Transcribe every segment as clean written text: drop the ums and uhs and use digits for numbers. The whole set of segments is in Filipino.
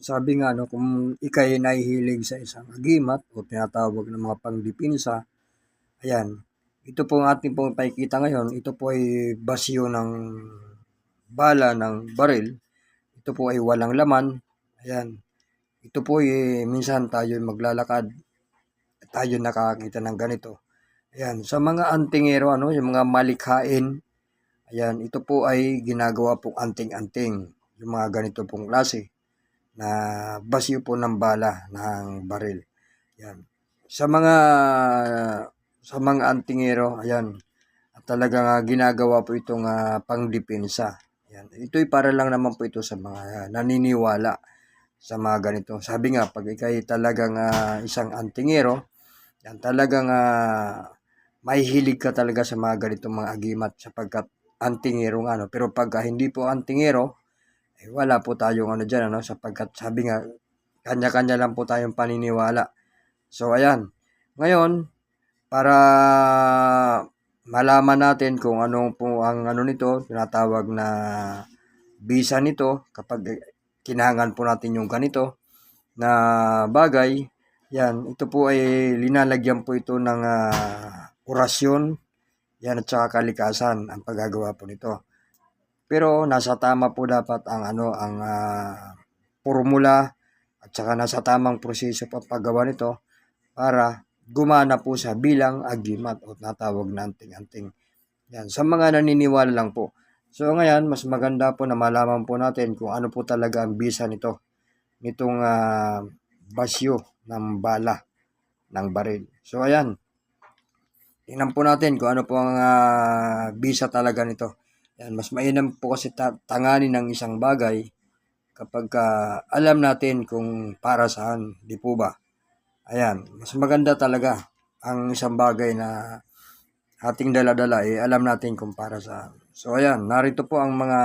sabi nga 'no, kung ika'y nahihilig sa isang agimat o tinatawag ng mga pangdipinsa, ayan, ito po ang ating pong makikita ngayon, ito po ay basyo ng bala ng baril, ito po ay walang laman, ayan. Ito po ay minsan tayo'y maglalakad, tayo nakakakita ng ganito. Ayan, sa mga antingero ano, yung mga malikhain, ayan, ito po ay ginagawa pong anting-anting, yung mga ganito pong klase na basyo po ng bala ng baril. Ayan. Sa mga antingero, ayan, at talagang ginagawa po itong pangdepensa. Ayan. Ito'y para lang naman po ito sa mga naniniwala sa mga ganito. Sabi nga, pag ikay talagang isang antingero, yan talagang mahihilig ka talaga sa mga ganitong mga agimat sapagkat antingero nga, no? Pero pag hindi po antingero, wala po tayong ano dyan, ano? Sapagkat sabi nga, kanya-kanya lang po tayong paniniwala. So, ayan. Ngayon, para malaman natin kung ano po ang ano nito, tinatawag na bisa nito, kapag kinahangan po natin yung ganito na bagay, yan, ito po ay linalagyan po ito ng orasyon, yan at saka kalikasan ang paggagawa po nito. Pero nasa tama po dapat ang formula at saka nasa tamang proseso po ang paggawa nito para gumana po siya bilang agimat o natawag na anting-anting. Yan, sa mga naniniwala lang po. So ngayon, mas maganda po na malaman po natin kung ano po talaga ang bisa nitong basyo ng bala ng baril. So ayan, tingnan po natin kung ano po ang bisa talaga nito. Yan, mas mainam po kasi tanganin ng isang bagay kapag alam natin kung para saan, di po ba? Ayan, mas maganda talaga ang isang bagay na ating dala-dala, alam natin kung para saan. So ayan, narito po ang mga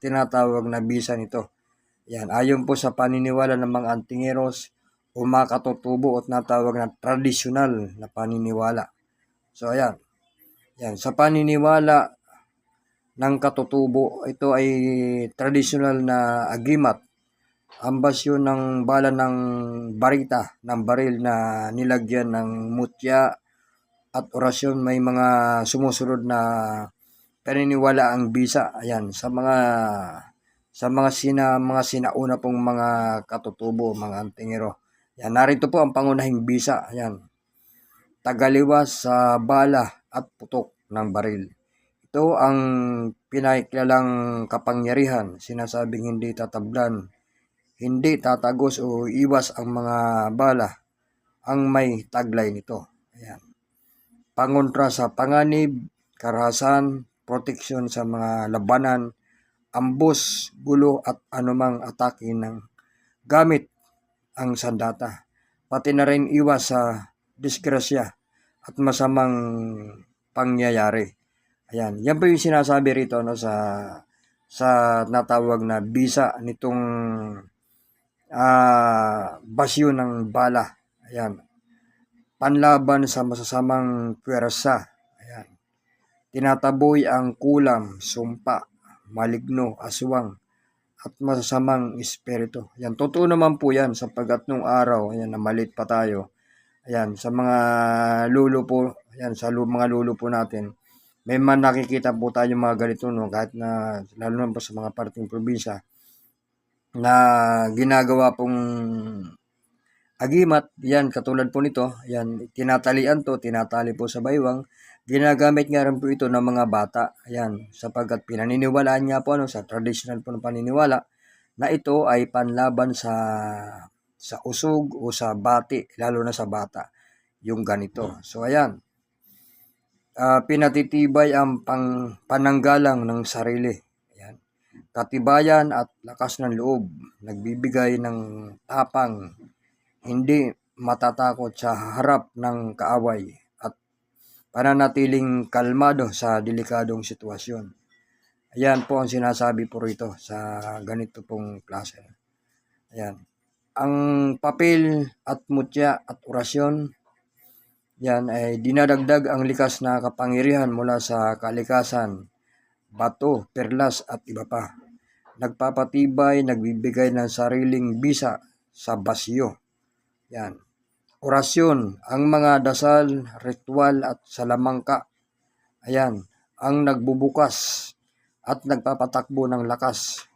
tinatawag na bisa nito. Ayan, ayon po sa paniniwala ng mga antingeros o mga katutubo at natawag na tradisyonal na paniniwala. So ayan, yan, sa paniniwala ng katutubo, ito ay tradisyonal na agimat. Ang basyo ng bala ng ng baril na nilagyan ng mutya at orasyon, may mga sumusunod na paniniwala ang bisa. Ayan, mga sinauna pong mga katutubo, mga antingero. Yan, narito po ang pangunahing bisa. Ayan, tagaliwas sa bala at putok ng baril. Ito ang pinakilalang kapangyarihan, sinasabing hindi tatablan, hindi tatagos o iwas ang mga bala ang may taglay nito. Ayan. Pangontra sa panganib, karahasan, proteksyon sa mga labanan, ambos, gulo at anumang atake ng gamit ang sandata. Pati na rin iwas sa disgrasya at masamang pangyayari. Ayan, yan po yung sinasabi rito no, sa natawag na bisa nitong basyo ng bala. Ayan. Panlaban sa masasamang pwersa. Ayan. Tinataboy ang kulam, sumpa, maligno, aswang, at masasamang espiritu. Ayan. Totoo naman po yan sapagkat nung araw, ayan, na malit pa tayo. Ayan, sa mga lulo po, ayan, sa mga lulo po natin, may man nakikita po tayo mga ganito, no, kahit na, lalo na po sa mga parting probinsya, na ginagawa pong agimat, yan, katulad po nito, yan, tinatali po sa baywang, ginagamit nga rin po ito ng mga bata, yan, sapagkat pinaniniwalaan nga po, sa traditional po ng paniniwala, na ito ay panlaban sa usog o sa bati, lalo na sa bata, yung ganito. So, ayan, pinatitibay ang pananggalang ng sarili. Ayan. Katibayan at lakas ng loob, nagbibigay ng tapang, hindi matatakot sa harap ng kaaway at pananatiling kalmado sa delikadong sitwasyon. Ayan po ang sinasabi po rito sa ganito pong klase. Ayan. Ang papel at mutya at orasyon, yan ay dinadagdag ang likas na kapangyarihan mula sa kalikasan, bato, perlas at iba pa. nagpapatibay, nagbibigay ng sariling bisa sa basyo. Yan. Orasyon, ang mga dasal, ritual at salamangka. Ayan, ang nagbubukas at nagpapatakbo ng lakas,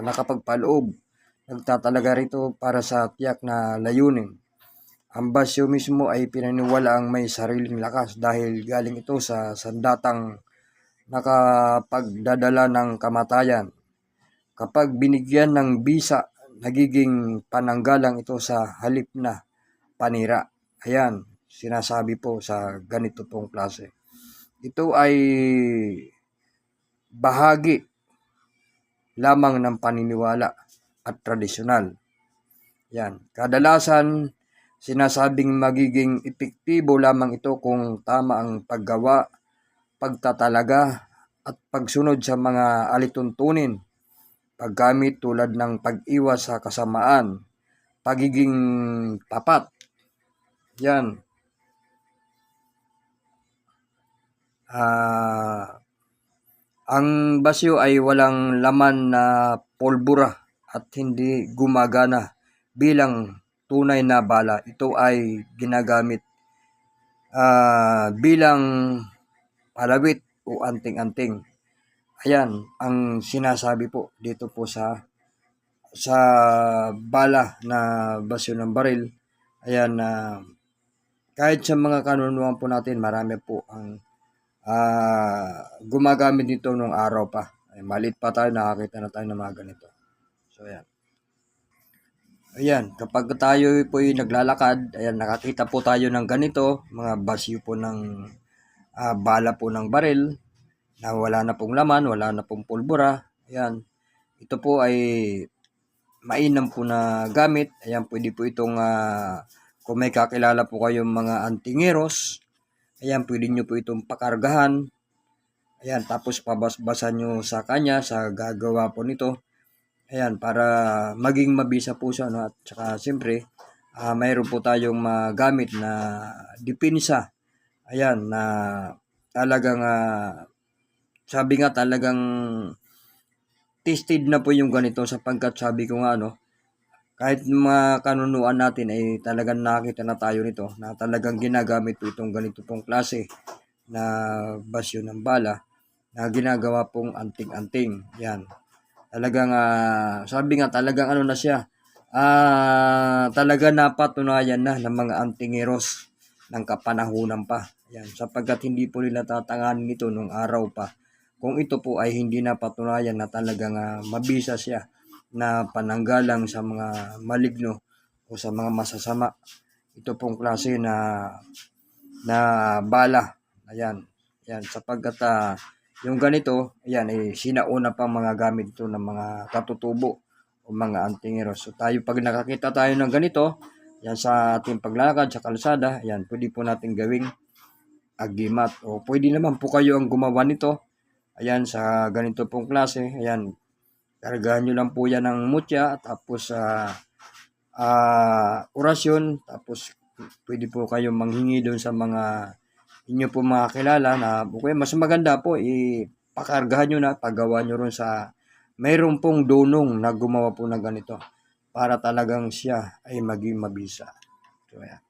nakapagpaloob, nagtatalaga rito para sa tiyak na layunin. Ang basyo mismo ay pinaniwalaang may sariling lakas dahil galing ito sa sandatang nakapagdadala ng kamatayan. Kapag binigyan ng bisa, nagiging pananggalang ito sa halip na panira. Ayan, sinasabi po sa ganito pong klase. Ito ay bahagi lamang ng paniniwala at tradisyonal. Yan. Kadalasan, sinasabing magiging epektibo lamang ito kung tama ang paggawa, pagtatalaga, at pagsunod sa mga alituntunin, paggamit tulad ng pag-iwas sa kasamaan, pagiging tapat. Yan. Ang basyo ay walang laman na polbura at hindi gumagana bilang tunay na bala. Ito ay ginagamit bilang palawit o anting-anting. Ayan ang sinasabi po dito po sa bala na basyo ng baril. Ayan, kahit sa mga kanunuan po natin, marami po ang gumagamit nito nung araw pa. Ay, maliit pa tayo, nakakita na tayo ng mga ganito. So, ayan. Ayan, kapag tayo po ay naglalakad, ayan, nakakita po tayo ng ganito, mga basyo po ng bala po ng baril, na wala na pong laman, wala na pong pulbura. Ayan, ito po ay mainam po na gamit. Ayan, pwede po itong, kung may kakilala po kayong mga antingeros, ayan, pwede nyo po itong pakargahan. Ayan, tapos pabasbasan nyo sa kanya, sa gagawa po nito. Ayan, para maging mabisa po siya, no? At saka siyempre, mayroon po tayong magamit na depensa. Ayan, na talagang, sabi nga talagang tested na po yung ganito sapagkat sabi ko nga, no, kahit mga kanunuan natin ay talagang nakita na tayo nito na talagang ginagamit po itong ganito pong klase na basyo ng bala na ginagawa pong anting-anting. Yan. Talagang, sabi nga talagang ano na siya, talaga napatunayan na ng mga antingeros ng kapanahunan pa. Yan. Sapagkat hindi po nila tatanganin ito nung araw pa. Kung ito po ay hindi napatunayan na talagang mabisa siya na pananggalang sa mga maligno o sa mga masasama. Ito pong klase na bala. Ayan. Yan, sapagkat yung ganito, ayan, sinauna pang mga gamit ito ng mga katutubo o mga antingeros. So tayo, pag nakakita tayo ng ganito, yan sa ating paglalakad sa kalsada, ayan, pwede po natin gawing agimat. O pwede naman po kayo ang gumawa nito. Ayan, sa ganito pong klase, ayan, kargahan nyo lang po yan ng mutya, tapos orasyon, tapos pwede po kayong manghingi doon sa mga inyo po mga kilala na okay, mas maganda po, ipakargahan nyo na, paggawa nyo rin sa mayroon pong dunong na gumawa po ng ganito para talagang siya ay maging mabisa. So, ayan.